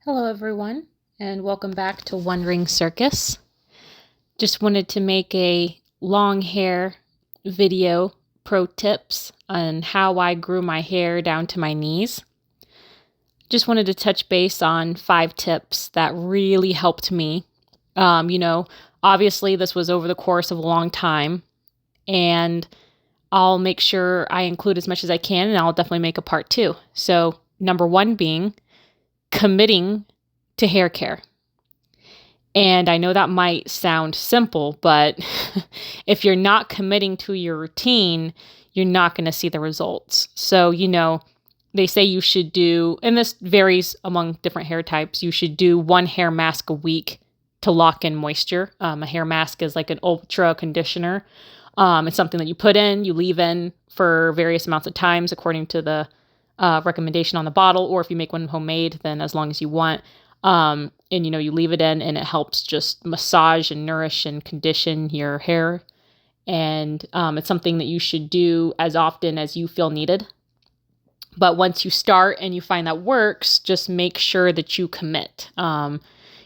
Hello, everyone, and welcome back to Wondering Circus. Just wanted to make a long hair video pro tips on how I grew my hair down to my knees. Just wanted to touch base on 5 tips that really helped me. Obviously, this was over the course of a long time, and I'll make sure I include as much as I can, and I'll definitely make a part 2. So, number 1 being committing to hair care. And I know that might sound simple, but if you're not committing to your routine, you're not going to see the results. So, they say you should do, and this varies among different hair types, you should do 1 hair mask a week to lock in moisture. A hair mask is like an ultra conditioner. It's something that you put in, you leave in for various amounts of times according to the recommendation on the bottle, or if you make one homemade, then as long as you want. You leave it in and it helps just massage and nourish and condition your hair. And it's something that you should do as often as you feel needed. But once you start and you find that works, just make sure that you commit.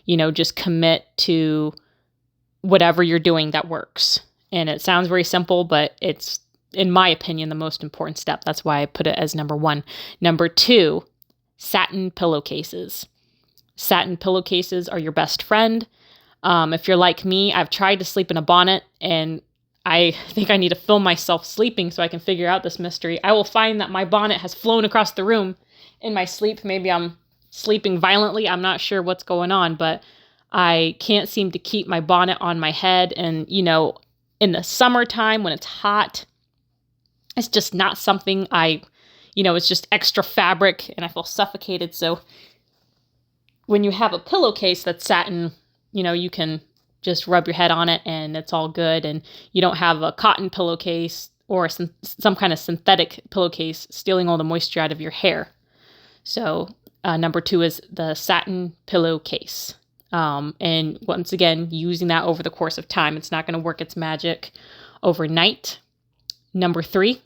Just commit to whatever you're doing that works. And it sounds very simple, but it's, in my opinion, the most important step. That's why I put it as number 1. Number 2, satin pillowcases. Satin pillowcases are your best friend. If you're like me, I've tried to sleep in a bonnet, and I think I need to film myself sleeping so I can figure out this mystery. I will find that my bonnet has flown across the room in my sleep. Maybe I'm sleeping violently. I'm not sure what's going on, but I can't seem to keep my bonnet on my head. And, in the summertime when it's hot, it's just not something it's just extra fabric and I feel suffocated. So when you have a pillowcase that's satin, you can just rub your head on it and it's all good. And you don't have a cotton pillowcase or some kind of synthetic pillowcase stealing all the moisture out of your hair. So number 2 is the satin pillowcase. And once again, using that over the course of time. It's not going to work its magic overnight. Number 3,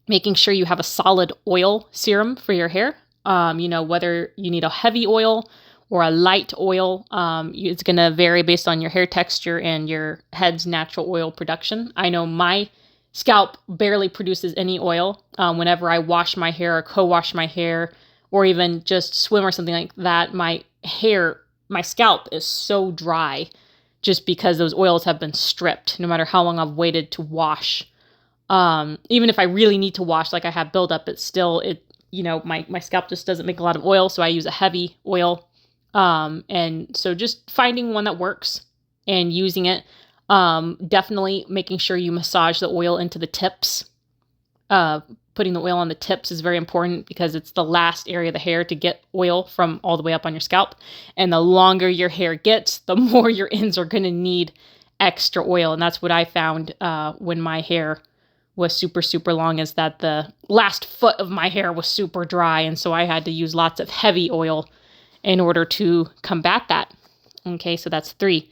making sure you have a solid oil serum for your hair. Whether you need a heavy oil or a light oil, it's going to vary based on your hair texture and your head's natural oil production. I know my scalp barely produces any oil. Whenever I wash my hair or co-wash my hair or even just swim or something like that, my scalp is so dry just because those oils have been stripped, no matter how long I've waited to wash. Even if I really need to wash, like I have buildup, my scalp just doesn't make a lot of oil, so I use a heavy oil. And so just finding one that works and using it. Definitely making sure you massage the oil into the tips. Putting the oil on the tips is very important because it's the last area of the hair to get oil from all the way up on your scalp. And the longer your hair gets, the more your ends are going to need extra oil. And that's what I found when my hair was super, super long, is that the last foot of my hair was super dry. And so I had to use lots of heavy oil in order to combat that. Okay, so that's 3.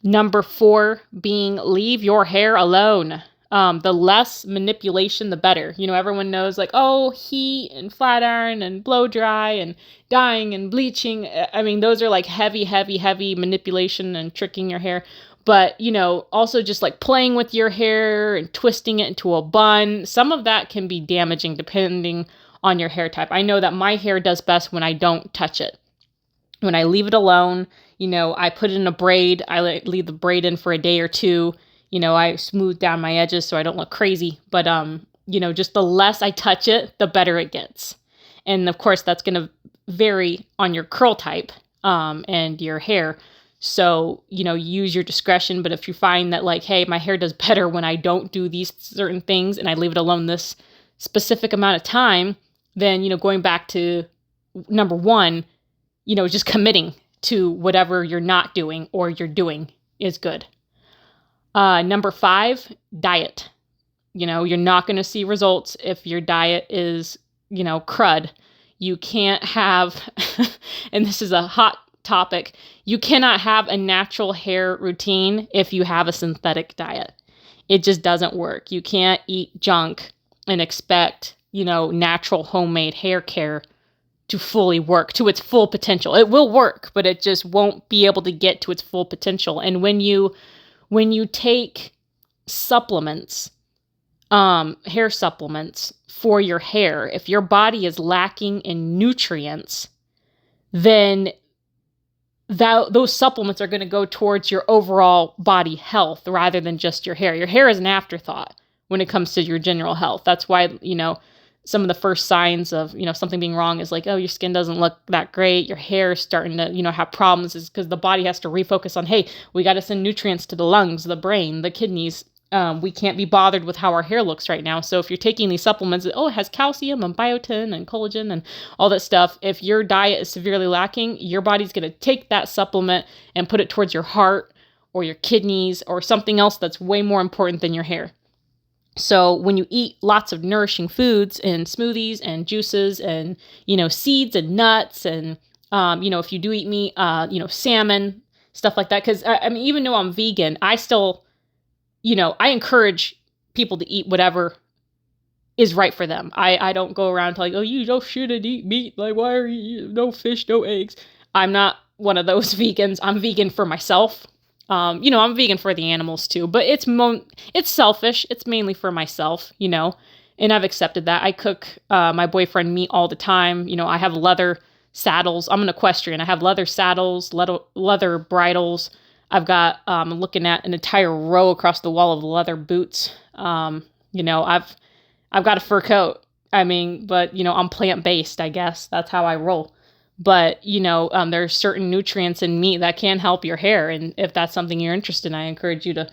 Number 4 being leave your hair alone. The less manipulation, the better. Everyone knows heat and flat iron and blow dry and dyeing and bleaching. I mean, those are like heavy, heavy, heavy manipulation and tricking your hair. But, also just like playing with your hair and twisting it into a bun. Some of that can be damaging depending on your hair type. I know that my hair does best when I don't touch it. When I leave it alone, I put it in a braid. I leave the braid in for a day or 2. I smooth down my edges so I don't look crazy. But, just the less I touch it, the better it gets. And of course, that's going to vary on your curl type and your hair. So, use your discretion. But if you find that hey, my hair does better when I don't do these certain things and I leave it alone this specific amount of time, then, going back to number 1, just committing to whatever you're not doing or you're doing is good. Number 5, diet. You're not going to see results if your diet is, crud. You can't have, and this is a hot topic, you cannot have a natural hair routine if you have a synthetic diet. It just doesn't work. You can't eat junk and expect, natural homemade hair care to fully work to its full potential. It will work, but it just won't be able to get to its full potential. And when you take supplements, hair supplements for your hair, if your body is lacking in nutrients, then those supplements are going to go towards your overall body health rather than just your hair. Your hair is an afterthought when it comes to your general health. That's why, some of the first signs of, something being wrong is like, oh, your skin doesn't look that great. Your hair is starting to, have problems, is because the body has to refocus on, hey, we got to send nutrients to the lungs, the brain, the kidneys. We can't be bothered with how our hair looks right now. So if you're taking these supplements, it has calcium and biotin and collagen and all that stuff. If your diet is severely lacking, your body's going to take that supplement and put it towards your heart or your kidneys or something else that's way more important than your hair. So when you eat lots of nourishing foods and smoothies and juices and, seeds and nuts and, if you do eat meat, salmon, stuff like that. Because, even though I'm vegan, I still, I encourage people to eat whatever is right for them. I don't go around like, oh, you don't shouldn't eat meat. Like, why are you, no fish, no eggs? I'm not one of those vegans. I'm vegan for myself. I'm vegan for the animals too, but it's selfish. It's mainly for myself, and I've accepted that. I cook my boyfriend meat all the time. I have leather saddles. I'm an equestrian. I have leather saddles, leather bridles. I've got, I'm looking at an entire row across the wall of leather boots. I've got a fur coat. But, I'm plant-based, I guess. That's how I roll. But, there's certain nutrients in meat that can help your hair. And if that's something you're interested in, I encourage you to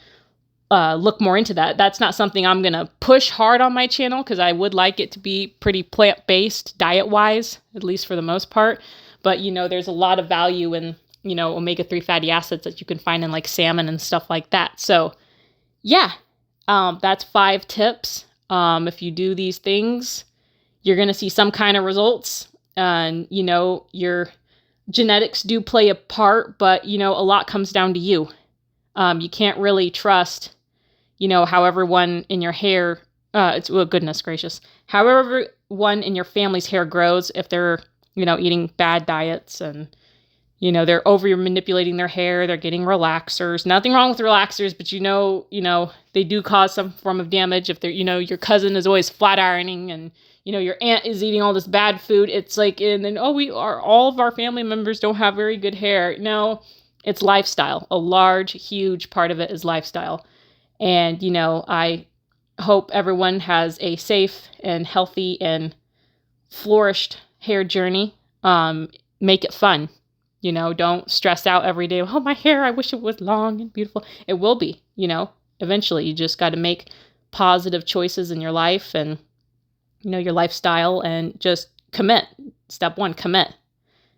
look more into that. That's not something I'm going to push hard on my channel because I would like it to be pretty plant-based diet-wise, at least for the most part. But, there's a lot of value in, omega-3 fatty acids that you can find in like salmon and stuff like that. So, yeah, that's 5 tips. If you do these things, you're going to see some kind of results. And, your genetics do play a part, but, a lot comes down to you. You can't really trust, how everyone in your hair, goodness gracious, how everyone in your family's hair grows if they're, eating bad diets and, they're over manipulating their hair, they're getting relaxers. Nothing wrong with relaxers, but they do cause some form of damage if they're, your cousin is always flat ironing and, your aunt is eating all this bad food. It's like, and then, all of our family members don't have very good hair. No, it's lifestyle. A large, huge part of it is lifestyle. And, I hope everyone has a safe and healthy and flourished hair journey. Make it fun. Don't stress out every day. Oh, my hair, I wish it was long and beautiful. It will be, eventually. You just got to make positive choices in your life and, your lifestyle and just commit. Step 1, commit.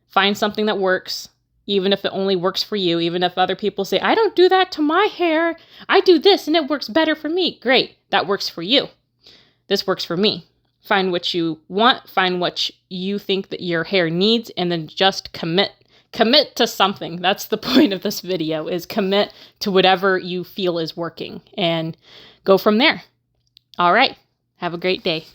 Find something that works, even if it only works for you, even if other people say, I don't do that to my hair. I do this and it works better for me. Great. That works for you. This works for me. Find what you want, find what you think that your hair needs, and then just commit. Commit to something. That's the point of this video, is commit to whatever you feel is working and go from there. All right. Have a great day.